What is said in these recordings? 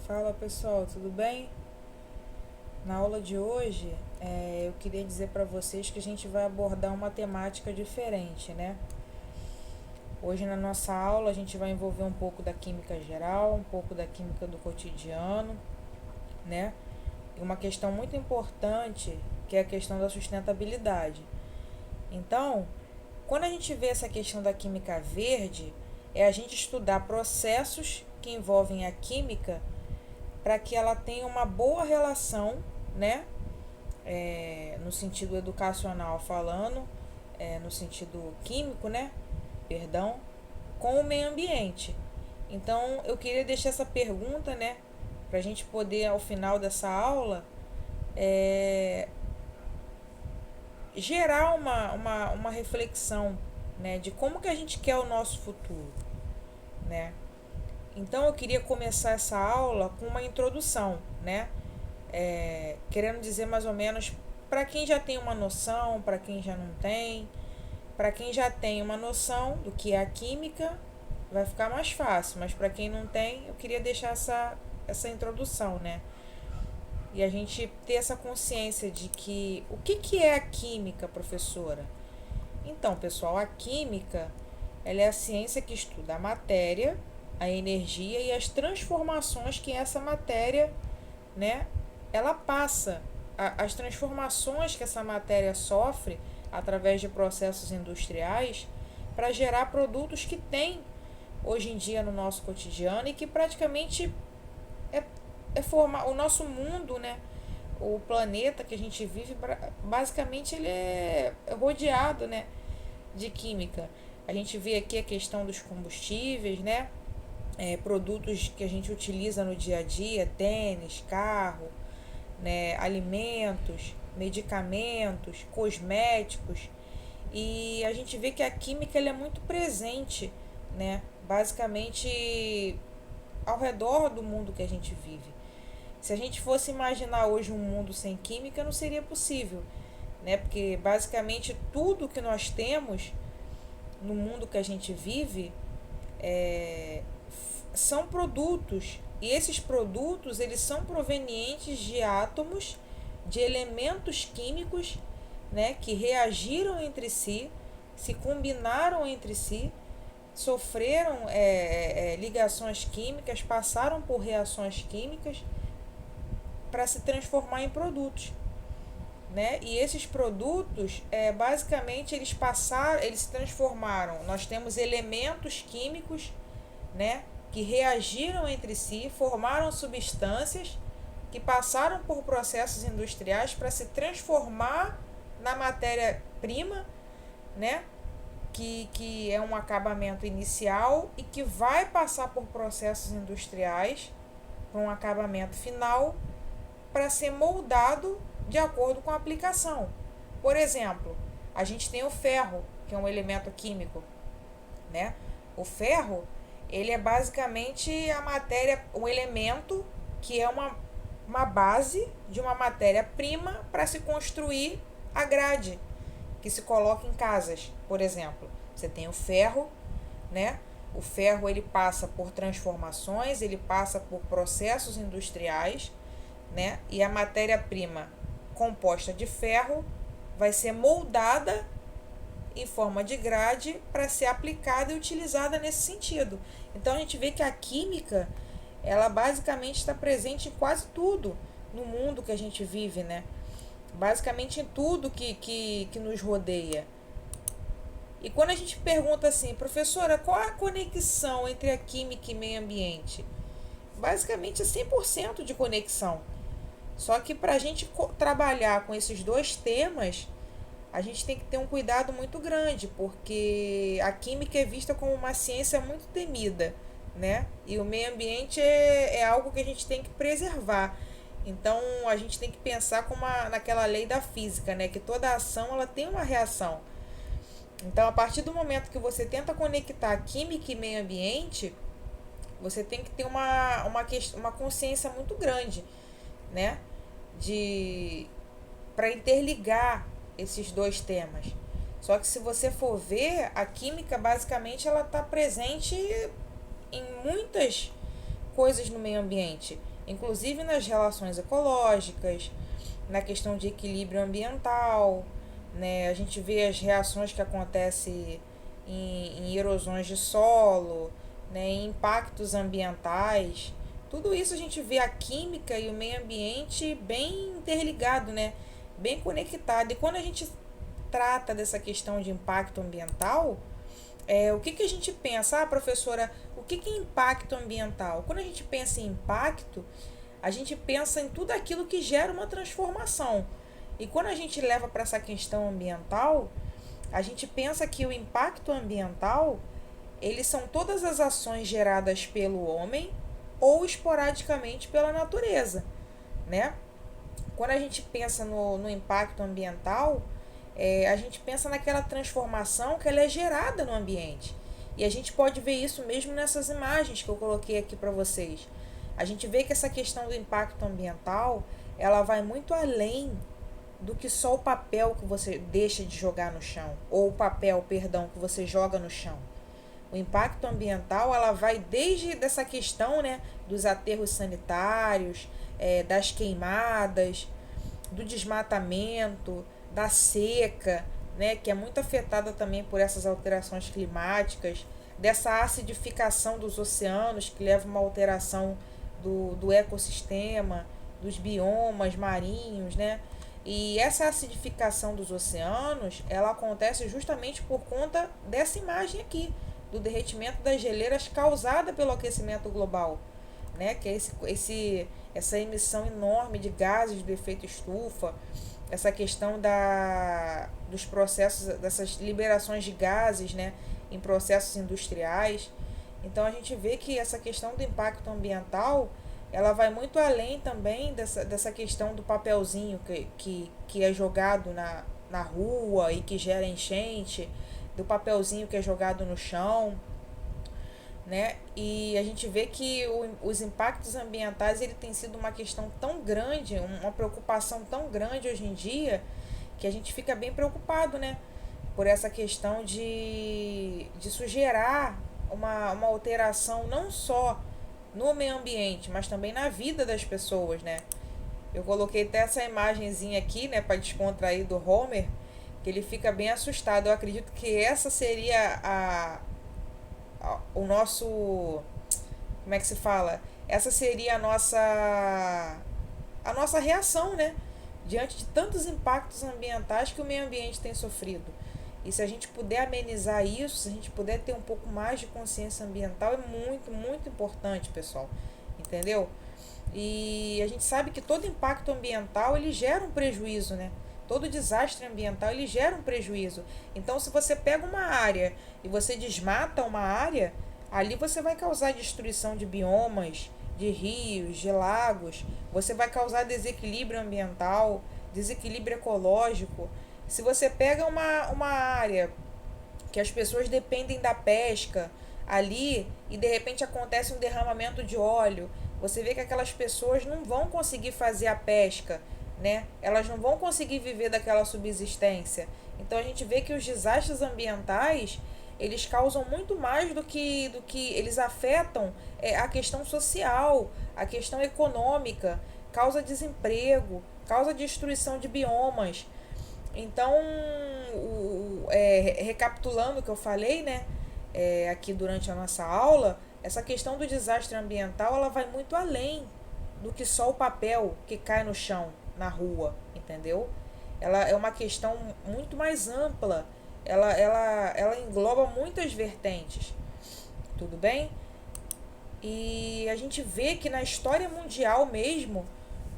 Fala pessoal, tudo bem? Na aula de hoje, eu queria dizer para vocês que a gente vai abordar uma temática diferente, né? Hoje na nossa aula a gente vai envolver um pouco da química geral, um pouco da química do cotidiano, né? E uma questão muito importante que é a questão da sustentabilidade. Então, quando a gente vê essa questão da química verde, é a gente estudar processos que envolvem a química para que ela tenha uma boa relação, né? No sentido educacional falando, no sentido químico, né? Perdão, com o meio ambiente. Então, eu queria deixar essa pergunta, né? Para a gente poder, ao final dessa aula, é, gerar uma reflexão, né? De como que a gente quer o nosso futuro, né? Então, eu queria começar essa aula com uma introdução, né? Querendo dizer mais ou menos para quem já tem uma noção, para quem já não tem. Para quem já tem uma noção do que é a química, vai ficar mais fácil, mas para quem não tem, eu queria deixar essa introdução, né? E a gente ter essa consciência de que o que é a química, professora? Então, pessoal, a química ela é a ciência que estuda a matéria, a energia e as transformações que essa matéria, né, ela passa, as transformações que essa matéria sofre através de processos industriais para gerar produtos que tem hoje em dia no nosso cotidiano e que praticamente é, é formar o nosso mundo, né? O planeta que a gente vive, basicamente ele é rodeado, né, de química. A gente vê aqui a questão dos combustíveis, né? Produtos que a gente utiliza no dia a dia, tênis, carro, né, alimentos, medicamentos, cosméticos. E a gente vê que a química ela é muito presente, né, basicamente ao redor do mundo que a gente vive. Se a gente fosse imaginar hoje um mundo sem química, não seria possível, né? Porque basicamente tudo que nós temos no mundo que a gente vive é, são produtos, e esses produtos eles são provenientes de átomos, de elementos químicos, né, que reagiram entre si, se combinaram entre si, sofreram ligações químicas, passaram por reações químicas para se transformar em produtos, né? E esses produtos, basicamente, eles se transformaram. Nós temos elementos químicos, né, que reagiram entre si, formaram substâncias que passaram por processos industriais para se transformar na matéria-prima, né, que é um acabamento inicial e que vai passar por processos industriais para um acabamento final para ser moldado de acordo com a aplicação. Por exemplo, a gente tem o ferro, que é um elemento químico, né? O ferro, ele é basicamente a matéria, um elemento que é uma base de uma matéria-prima para se construir a grade que se coloca em casas, por exemplo. Você tem o ferro, né? O ferro ele passa por transformações, ele passa por processos industriais, né? E a matéria-prima composta de ferro vai ser moldada em forma de grade para ser aplicada e utilizada nesse sentido. Então a gente vê que a química, ela basicamente está presente em quase tudo no mundo que a gente vive, né? Basicamente em tudo que nos rodeia. E quando a gente pergunta assim, professora, qual é a conexão entre a química e meio ambiente? Basicamente é 100% de conexão. Só que para a gente trabalhar com esses dois temas, a gente tem que ter um cuidado muito grande, porque a química é vista como uma ciência muito temida, né? E o meio ambiente é algo que a gente tem que preservar. Então a gente tem que pensar como naquela lei da física, né? Que toda ação ela tem uma reação. Então a partir do momento que você tenta conectar química e meio ambiente, você tem que ter uma consciência muito grande, né? De para interligar esses dois temas. Só que se você for ver, a química basicamente ela está presente em muitas coisas no meio ambiente. inclusive nas relações ecológicas, na questão de equilíbrio ambiental, né? A gente vê as reações que acontecem em erosões de solo, né? Em impactos ambientais. Tudo isso a gente vê a química e o meio ambiente bem interligado, né? Bem conectado. E quando a gente trata dessa questão de impacto ambiental, o que a gente pensa? Ah, professora, o que é impacto ambiental? Quando a gente pensa em impacto, a gente pensa em tudo aquilo que gera uma transformação. E quando a gente leva para essa questão ambiental, a gente pensa que o impacto ambiental, eles são todas as ações geradas pelo homem ou esporadicamente pela natureza, né? Quando a gente pensa no impacto ambiental, a gente pensa naquela transformação que ela é gerada no ambiente. E a gente pode ver isso mesmo nessas imagens que eu coloquei aqui para vocês. A gente vê que essa questão do impacto ambiental, ela vai muito além do que só o papel que você deixa de jogar no chão, ou o papel, perdão, que você joga no chão. O impacto ambiental, ela vai desde dessa questão, né, dos aterros sanitários, das queimadas, do desmatamento, da seca, né, que é muito afetada também por essas alterações climáticas, dessa acidificação dos oceanos, que leva a uma alteração do ecossistema, dos biomas marinhos, né? E essa acidificação dos oceanos, ela acontece justamente por conta dessa imagem aqui, do derretimento das geleiras causada pelo aquecimento global, né? Que é essa emissão enorme de gases do efeito estufa, essa questão dos processos, dessas liberações de gases, né, em processos industriais. Então a gente vê que essa questão do impacto ambiental, ela vai muito além também dessa questão do papelzinho que é jogado na rua e que gera enchente, do papelzinho que é jogado no chão, né? E a gente vê que os impactos ambientais, ele tem sido uma questão tão grande, uma preocupação tão grande hoje em dia, que a gente fica bem preocupado, né? Por essa questão de isso gerar uma alteração não só no meio ambiente, mas também na vida das pessoas, né? Eu coloquei até essa imagenzinha aqui, né, para descontrair do Homer, que ele fica bem assustado. Eu acredito que essa seria o nosso, como é que se fala? Essa seria a nossa reação, né? Diante de tantos impactos ambientais que o meio ambiente tem sofrido. E se a gente puder amenizar isso, se a gente puder ter um pouco mais de consciência ambiental, é muito, muito importante, pessoal. Entendeu? E a gente sabe que todo impacto ambiental, ele gera um prejuízo, né? Todo desastre ambiental, ele gera um prejuízo. Então, se você pega uma área e você desmata uma área, ali você vai causar destruição de biomas, de rios, de lagos, você vai causar desequilíbrio ambiental, desequilíbrio ecológico. Se você pega uma área que as pessoas dependem da pesca ali e de repente acontece um derramamento de óleo, você vê que aquelas pessoas não vão conseguir fazer a pesca, né? Elas não vão conseguir viver daquela subsistência. Então a gente vê que os desastres ambientais, eles causam muito mais do que eles afetam a questão social, a questão econômica, causa desemprego, causa destruição de biomas. Então, recapitulando o que eu falei, né, aqui durante a nossa aula, essa questão do desastre ambiental, ela vai muito além do que só o papel que cai no chão, na rua, entendeu? Ela é uma questão muito mais ampla, ela engloba muitas vertentes, tudo bem? E a gente vê que na história mundial mesmo,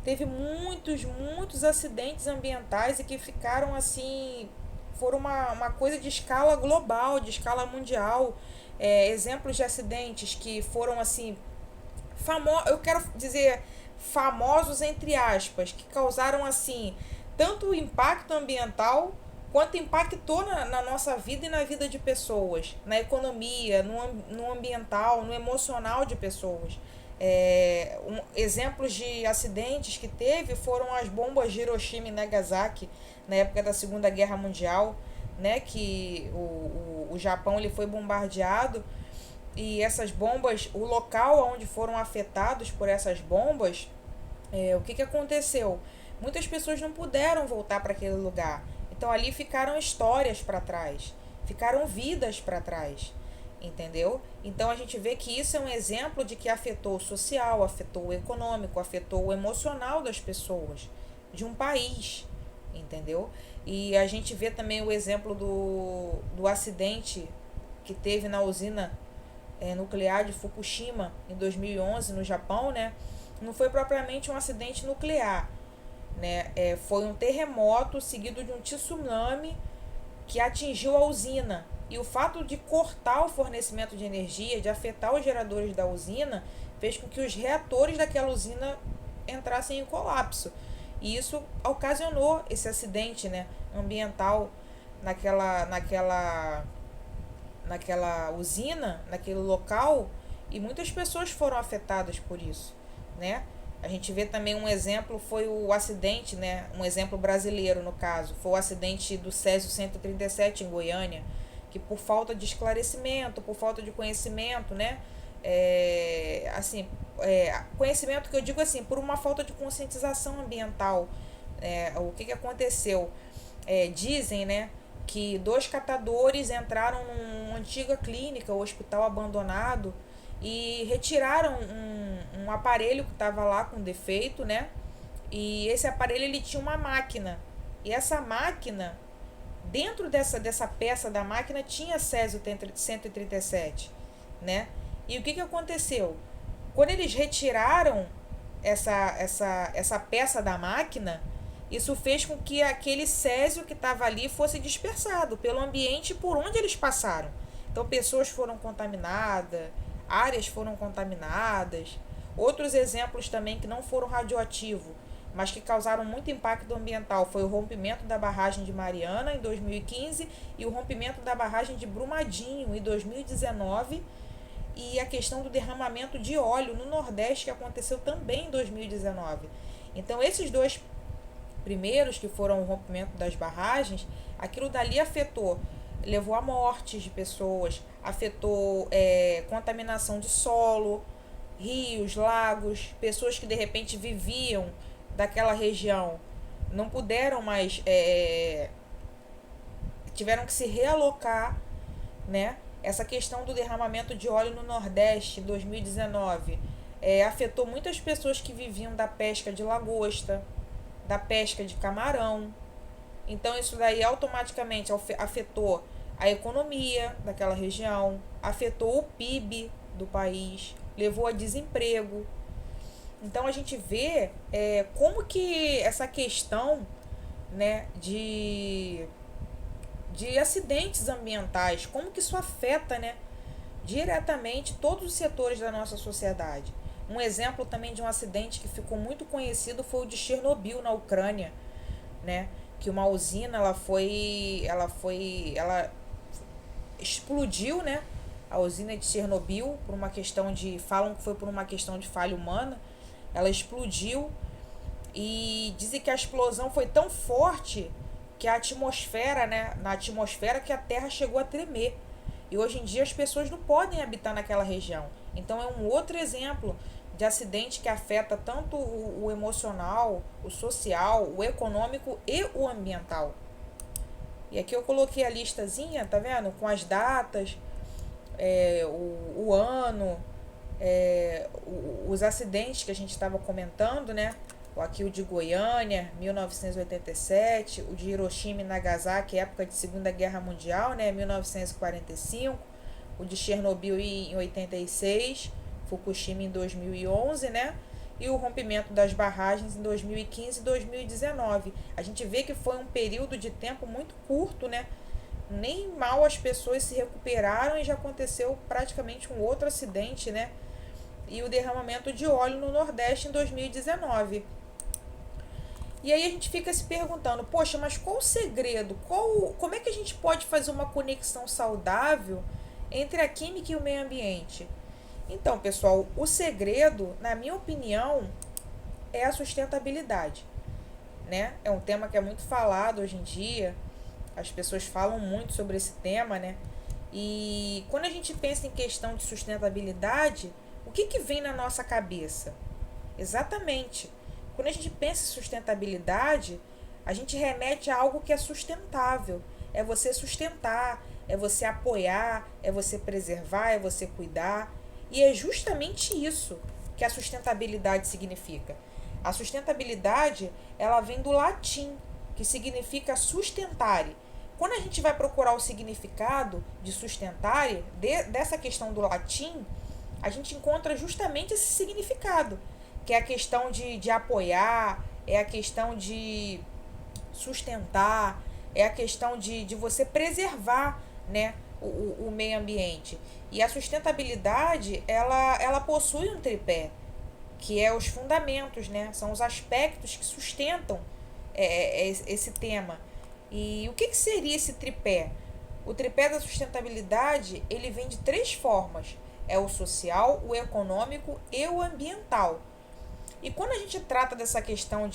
teve muitos, muitos acidentes ambientais e que ficaram assim, foram uma coisa de escala global, de escala mundial. Exemplos de acidentes que foram assim, eu quero dizer famosos entre aspas, que causaram assim, tanto impacto ambiental quanto impactou na nossa vida e na vida de pessoas, na economia, no ambiental, no emocional de pessoas. Exemplos de acidentes que teve foram as bombas de Hiroshima e Nagasaki na época da Segunda Guerra Mundial, né, que o Japão ele foi bombardeado E essas bombas, o local onde foram afetados por essas bombas, o que aconteceu? Muitas pessoas não puderam voltar para aquele lugar. Então ali ficaram histórias para trás, ficaram vidas para trás, entendeu? Então a gente vê que isso é um exemplo de que afetou o social, afetou o econômico, afetou o emocional das pessoas, de um país, entendeu? E a gente vê também o exemplo do acidente que teve na usina nuclear de Fukushima em 2011 no Japão, né? Não foi propriamente um acidente nuclear, né? Foi um terremoto seguido de um tsunami que atingiu a usina. E o fato de cortar o fornecimento de energia, de afetar os geradores da usina, fez com que os reatores daquela usina entrassem em colapso. E isso ocasionou esse acidente, né, ambiental naquela usina, naquele local, e muitas pessoas foram afetadas por isso, né? A gente vê também um exemplo, foi o acidente, né? Um exemplo brasileiro no caso, foi o acidente do Césio 137 em Goiânia, que por falta de esclarecimento, por falta de conhecimento, né? Conhecimento que eu digo assim, por uma falta de conscientização ambiental. O que aconteceu? Dizem, né, que dois catadores entraram numa antiga clínica, ou hospital abandonado, e retiraram um aparelho que estava lá com defeito, né? E esse aparelho ele tinha uma máquina. E essa máquina, dentro dessa peça da máquina, tinha Césio 137, né? E o que aconteceu? Quando eles retiraram essa peça da máquina, isso fez com que aquele césio que estava ali fosse dispersado pelo ambiente por onde eles passaram. Então, pessoas foram contaminadas, áreas foram contaminadas. Outros exemplos também que não foram radioativos, mas que causaram muito impacto ambiental, foi o rompimento da barragem de Mariana em 2015 e o rompimento da barragem de Brumadinho em 2019, e a questão do derramamento de óleo no Nordeste, que aconteceu também em 2019. Então, esses dois primeiros, que foram o rompimento das barragens, aquilo dali afetou, levou a mortes de pessoas, afetou contaminação de solo, rios, lagos, pessoas que de repente viviam daquela região não puderam mais, tiveram que se realocar, né? Essa questão do derramamento de óleo no Nordeste em 2019 afetou muitas pessoas que viviam da pesca de lagosta, da pesca de camarão. Então isso daí automaticamente afetou a economia daquela região, afetou o PIB do país, levou a desemprego. Então a gente vê como que essa questão, né, de acidentes ambientais, como que isso afeta, né, diretamente todos os setores da nossa sociedade. Um exemplo também de um acidente que ficou muito conhecido foi o de Chernobyl, na Ucrânia, né? Que uma usina ela explodiu, né? A usina de Chernobyl falam que foi por uma questão de falha humana. Ela explodiu e dizem que a explosão foi tão forte que a atmosfera, né? Na atmosfera que a Terra chegou a tremer. E hoje em dia as pessoas não podem habitar naquela região. Então é um outro exemplo de acidente que afeta tanto o emocional, o social, o econômico e o ambiental. E aqui eu coloquei a listazinha, tá vendo? Com as datas, o ano, os acidentes que a gente estava comentando, né? Aqui o de Goiânia, 1987, o de Hiroshima e Nagasaki, época de Segunda Guerra Mundial, né, 1945, o de Chernobyl em 86, Fukushima em 2011, né, e o rompimento das barragens em 2015 e 2019. A gente vê que foi um período de tempo muito curto, né, nem mal as pessoas se recuperaram e já aconteceu praticamente um outro acidente, né, e o derramamento de óleo no Nordeste em 2019. E aí a gente fica se perguntando, poxa, mas qual o segredo? Como é que a gente pode fazer uma conexão saudável entre a química e o meio ambiente? Então, pessoal, o segredo, na minha opinião, é a sustentabilidade, né? É um tema que é muito falado hoje em dia, as pessoas falam muito sobre esse tema, né? E quando a gente pensa em questão de sustentabilidade, o que vem na nossa cabeça? Exatamente. Quando a gente pensa em sustentabilidade, a gente remete a algo que é sustentável. É você sustentar, é você apoiar, é você preservar, é você cuidar. E é justamente isso que a sustentabilidade significa. A sustentabilidade, ela vem do latim, que significa sustentare. Quando a gente vai procurar o significado de sustentare, dessa questão do latim, a gente encontra justamente esse significado, que é a questão de apoiar, é a questão de sustentar, é a questão de você preservar, né, o meio ambiente. E a sustentabilidade, ela possui um tripé, que é os fundamentos, né? São os aspectos que sustentam esse tema. E o que seria esse tripé? O tripé da sustentabilidade, ele vem de três formas. É o social, o econômico e o ambiental. E quando a gente trata dessa questão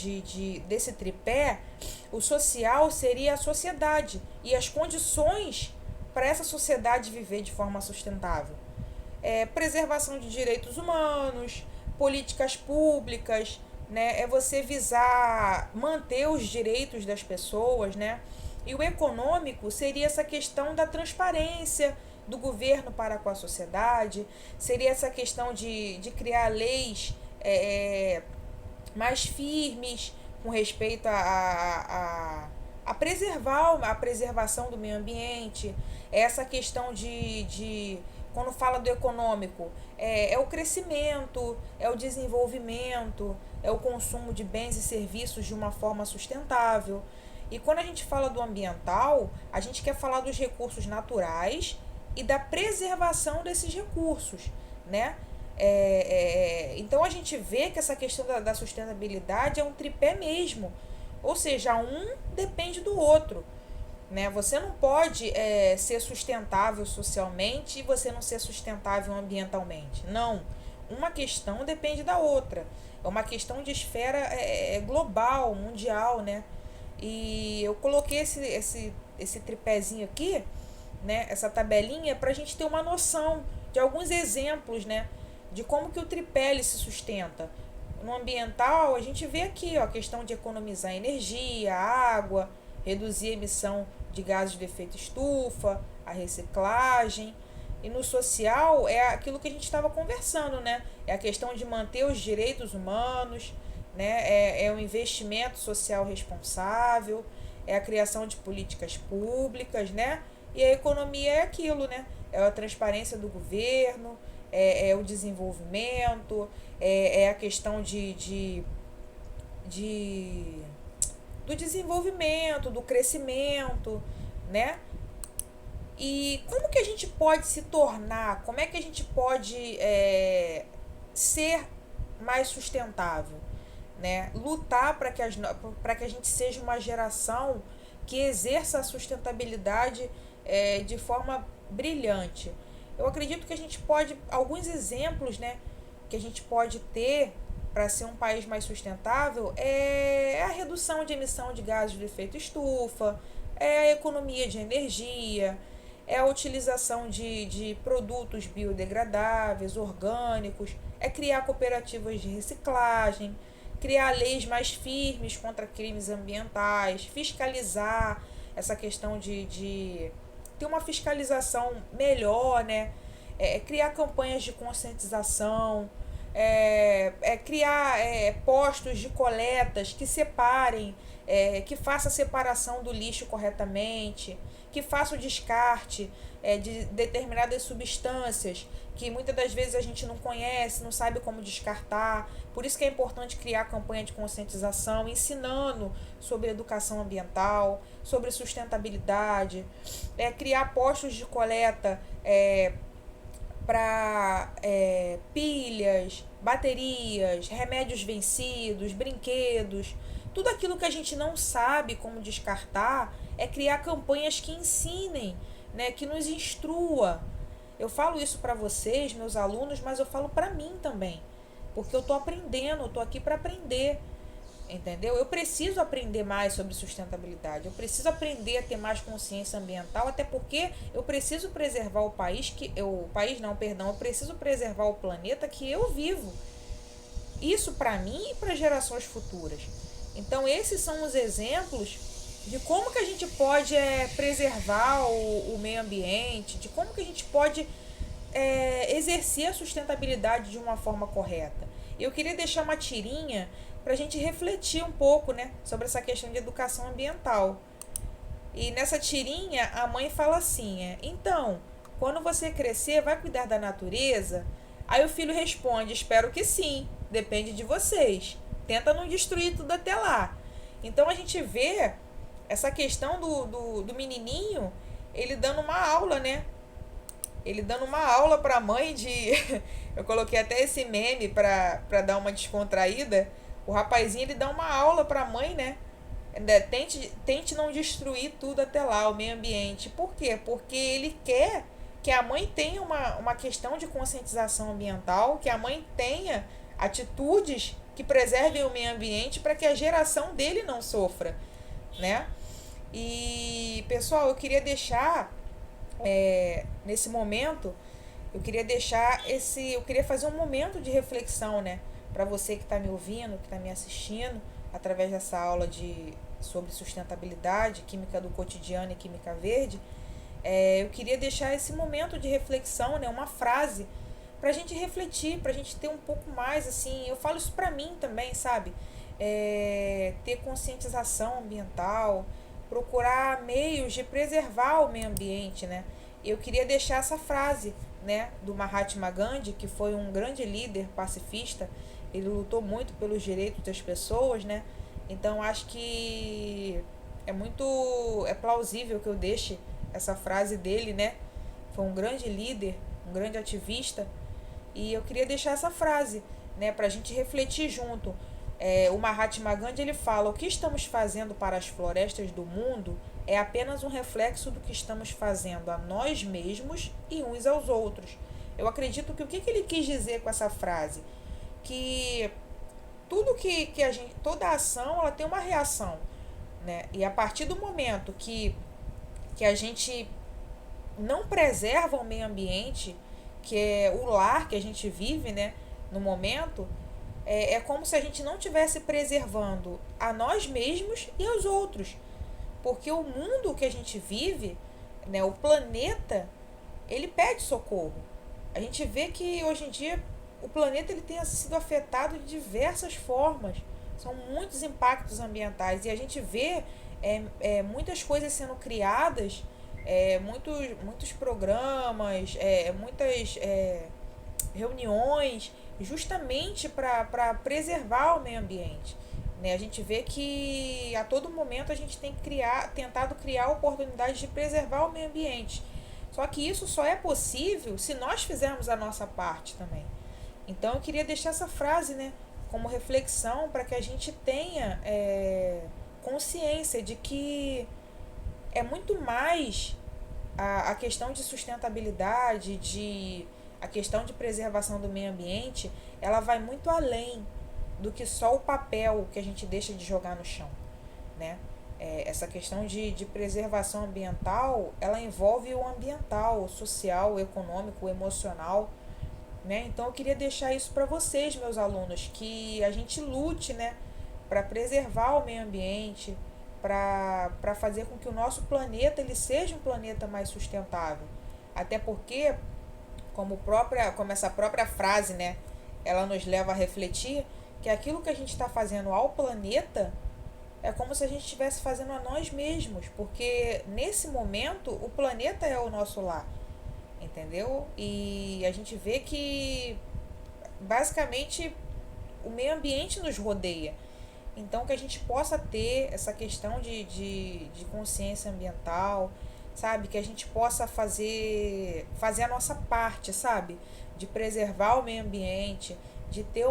desse tripé, o social seria a sociedade e as condições para essa sociedade viver de forma sustentável. Preservação de direitos humanos, políticas públicas, né? É você visar manter os direitos das pessoas, né? E o econômico seria essa questão da transparência do governo para com a sociedade, seria essa questão de criar leis mais firmes com respeito a preservar a preservação do meio ambiente, essa questão de quando fala do econômico, é o crescimento, é o desenvolvimento, é o consumo de bens e serviços de uma forma sustentável. E quando a gente fala do ambiental, a gente quer falar dos recursos naturais e da preservação desses recursos, né? Então a gente vê que essa questão da sustentabilidade é um tripé mesmo, ou seja, um depende do outro, né? Você não pode ser sustentável socialmente e você não ser sustentável ambientalmente. Não. Uma questão depende da outra. É uma questão de esfera global, mundial, né? E eu coloquei esse tripézinho aqui, né? Essa tabelinha para a gente ter uma noção de alguns exemplos, né? De como que o tripé ele se sustenta. No ambiental, a gente vê aqui ó, a questão de economizar energia, água, reduzir a emissão de gases de efeito estufa, a reciclagem. E no social é aquilo que a gente estava conversando, né? É a questão de manter os direitos humanos, né? É o investimento social responsável, é a criação de políticas públicas, né? E a economia é aquilo, né? É a transparência do governo, é o desenvolvimento, é a questão do desenvolvimento, do crescimento, né? E como que a gente pode se tornar, como é que a gente pode ser mais sustentável, né? Lutar para que a gente seja uma geração que exerça a sustentabilidade de forma brilhante. Eu acredito que a gente pode, alguns exemplos, né, que a gente pode ter para ser um país mais sustentável é a redução de emissão de gases de efeito estufa, é a economia de energia, é a utilização de produtos biodegradáveis, orgânicos, é criar cooperativas de reciclagem, criar leis mais firmes contra crimes ambientais, fiscalizar essa questão de ter uma fiscalização melhor, né? Criar campanhas de conscientização, criar postos de coletas que separem, que faça a separação do lixo corretamente, que faça o descarte de determinadas substâncias que muitas das vezes a gente não conhece, não sabe como descartar. Por isso que é importante criar campanha de conscientização, ensinando sobre educação ambiental, sobre sustentabilidade, criar postos de coleta para pilhas, baterias, remédios vencidos, brinquedos, tudo aquilo que a gente não sabe como descartar, criar campanhas que ensinem, né, que nos instrua. Eu falo isso para vocês, meus alunos, mas eu falo para mim também, porque eu estou aprendendo, eu estou aqui para aprender. Entendeu? Eu preciso aprender mais sobre sustentabilidade. Eu preciso aprender a ter mais consciência ambiental, até porque eu preciso preservar o país o país não, perdão, eu preciso preservar o planeta que eu vivo. Isso para mim e para gerações futuras. Então esses são os exemplos de como que a gente pode preservar o meio ambiente, de como que a gente pode exercer a sustentabilidade de uma forma correta. Eu queria deixar uma tirinha para a gente refletir um pouco, né, sobre essa questão de educação ambiental. E nessa tirinha a mãe fala assim, então, quando você crescer, vai cuidar da natureza? Aí o filho responde, espero que sim, depende de vocês. Tenta não destruir tudo até lá. Então a gente vê essa questão do menininho, ele dando uma aula, né? Ele dando uma aula pra mãe de... Eu coloquei até esse meme pra dar uma descontraída. O rapazinho, ele dá uma aula pra mãe, né? Tente não destruir tudo até lá, o meio ambiente. Por quê? Porque ele quer que a mãe tenha uma questão de conscientização ambiental, que a mãe tenha atitudes que preservem o meio ambiente para que a geração dele não sofra, né? E, pessoal, eu queria deixar nesse momento, eu queria fazer um momento de reflexão, né, para você que está me ouvindo, que está me assistindo através dessa aula sobre sustentabilidade, química do cotidiano e química verde. Eu queria deixar esse momento de reflexão, né, uma frase para a gente refletir, para a gente ter um pouco mais, assim, eu falo isso para mim também, sabe? Ter conscientização ambiental, procurar meios de preservar o meio ambiente, né? Eu queria deixar essa frase, né, do Mahatma Gandhi, que foi um grande líder pacifista. Ele lutou muito pelos direitos das pessoas, né? Então acho que é plausível que eu deixe essa frase dele, né? Foi um grande líder, um grande ativista, e eu queria deixar essa frase, né, para a gente refletir junto. O Mahatma Gandhi, ele fala: o que estamos fazendo para as florestas do mundo é apenas um reflexo do que estamos fazendo a nós mesmos e uns aos outros. Eu acredito que o que ele quis dizer com essa frase? Que tudo que a gente, toda ação, ela tem uma reação, né? E a partir do momento que a gente não preserva o meio ambiente, que é o lar que a gente vive, né, no momento, é como se a gente não estivesse preservando a nós mesmos e aos outros. Porque o mundo que a gente vive, né, o planeta, ele pede socorro. A gente vê que hoje em dia o planeta ele tem sido afetado de diversas formas. São muitos impactos ambientais e a gente vê muitas coisas sendo criadas, muitos programas, muitas reuniões justamente para preservar o meio ambiente. Né? A gente vê que a todo momento a gente tem tentado criar oportunidades de preservar o meio ambiente. Só que isso só é possível se nós fizermos a nossa parte também. Então eu queria deixar essa frase, né, como reflexão para que a gente tenha consciência de que é muito mais a questão de sustentabilidade, a questão de preservação do meio ambiente, ela vai muito além do que só o papel que a gente deixa de jogar no chão, né? Essa questão de preservação ambiental, ela envolve o ambiental, o social, o econômico, o emocional, né? Então eu queria deixar isso para vocês, meus alunos, que a gente lute, né, para preservar o meio ambiente, para fazer com que o nosso planeta ele seja um planeta mais sustentável. Até porque, como essa própria frase, né, ela nos leva a refletir que aquilo que a gente está fazendo ao planeta é como se a gente estivesse fazendo a nós mesmos, porque nesse momento o planeta é o nosso lar, entendeu? E a gente vê que basicamente o meio ambiente nos rodeia. Então que a gente possa ter essa questão de consciência ambiental, sabe? Que a gente possa fazer a nossa parte, sabe? De preservar o meio ambiente, de ter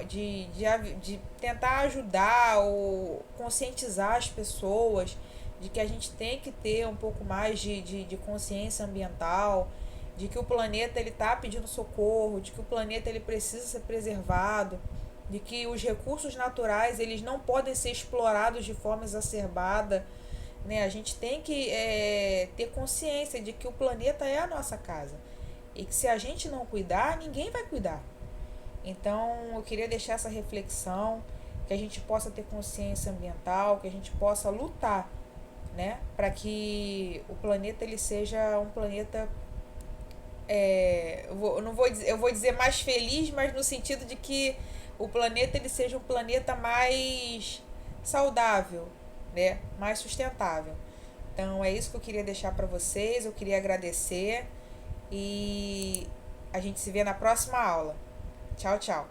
de tentar ajudar ou conscientizar as pessoas de que a gente tem que ter um pouco mais de consciência ambiental, de que o planeta ele está pedindo socorro, de que o planeta ele precisa ser preservado, de que os recursos naturais eles não podem ser explorados de forma exacerbada, né? A gente tem que ter consciência de que o planeta é a nossa casa e que se a gente não cuidar, ninguém vai cuidar. Então, eu queria deixar essa reflexão, que a gente possa ter consciência ambiental, que a gente possa lutar, né, para que o planeta ele seja um planeta eu não vou dizer, eu vou dizer mais feliz, mas no sentido de que o planeta ele seja um planeta mais saudável, né, mais sustentável. Então é isso que eu queria deixar para vocês. Eu queria agradecer e a gente se vê na próxima aula. Tchau, tchau.